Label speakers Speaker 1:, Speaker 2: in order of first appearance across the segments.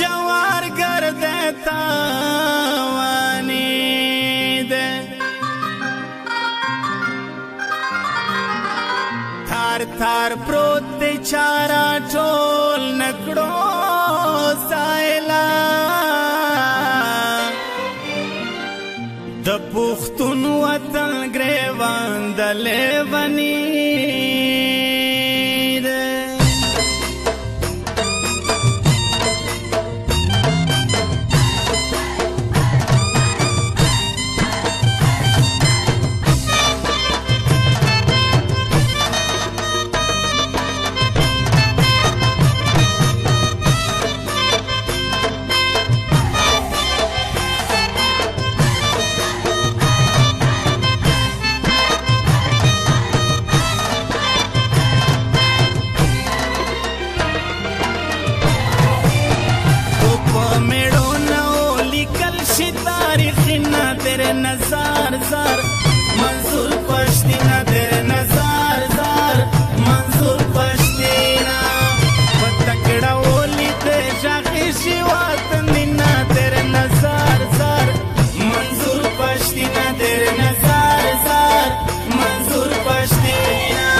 Speaker 1: جوار گرده تاوانیده تار تار پروت دی چارا ټول نکړو سایلا د پښتون وطن ګریوان د لیونی तेरे नजार जार मंजूर पश्तीना तेरे नजार जार मंजूर पश्तीना पतकड़ा ओली ते जाखी शिवात निना तेरे नजार जार मंजूर पश्तीना तेरे नजार जार मंजूर पश्तीना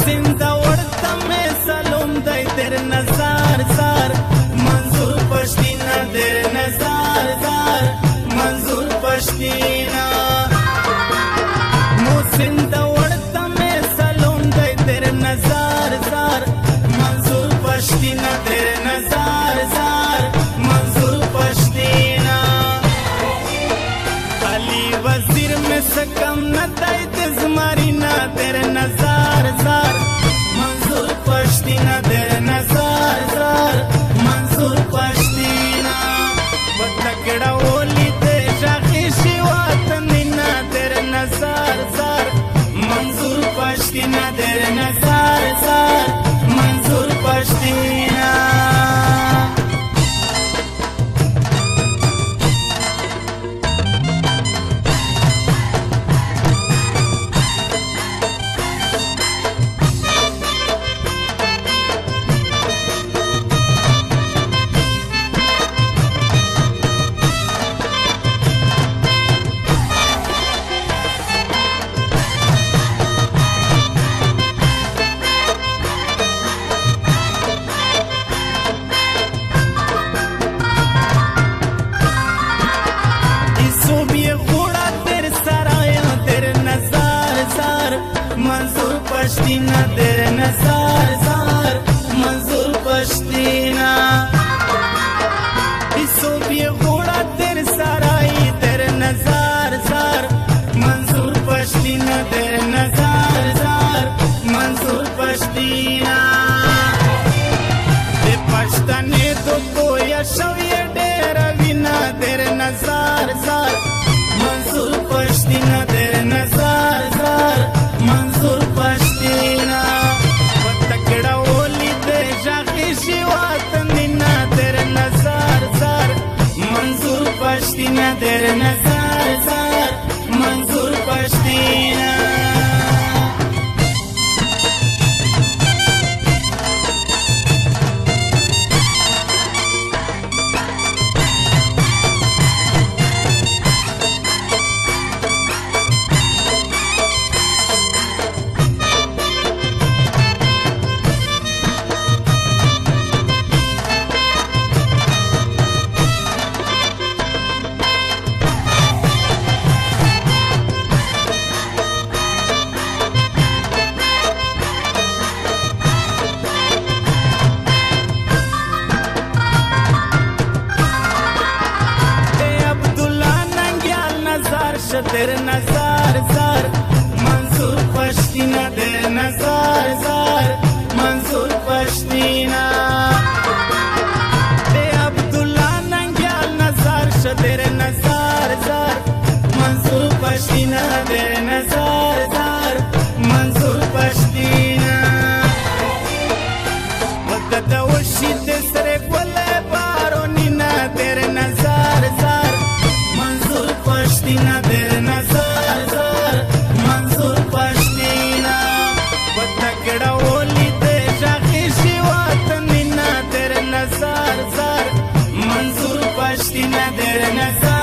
Speaker 1: जिंदा उड़ता में सलूम दे तेरे नजार जार मंजूर पश्तीना तेरे नजार जार मंजूर पश्तीना जिंदा उड़ता में सलूम दे तेरे नजार जार मंजूर पश्तीना तेरे नजार जार मंजूर पश्तीना अली वजीर में सकम न दे जमारीना तेरे नजार जार मंजूर पश्तीना तेरे नजार जार मंजूर पश्तीना बतकड़ा ओली ते जाखी शिवात निना तेरे नजार जार मंजूर पश्तीना तेरे नजार जार मंजूर पश्तीना मंजूर पश्तीना तेरे नजार जार मंजूर पश्तीना इसो भी घोड़ा तेरे सराई तेरे नजार जार मंजूर पश्तीना तेरे नजार जार मंजूर पश्तीना ते पश्तने तो कोई शौय डेरा बिना तेरे नजार जार मंजूर पश्तीना तेरे नजार जार मंजूर पश्तीना شتر نظر زار منصور پشتینا در نظر زار منصور پشتینا اے عبداللہ ننگیال نظر شتر نظر زار منصور پشتینا در نظر زار منصور پشتینا وقت وشی تسر گل بارونینا در نظر زار منصور پشتینا در نظر زار منصور پشتینا وتکڑا اولی دے شاخی وطنینا در نظر زار منصور پشتینا در نظر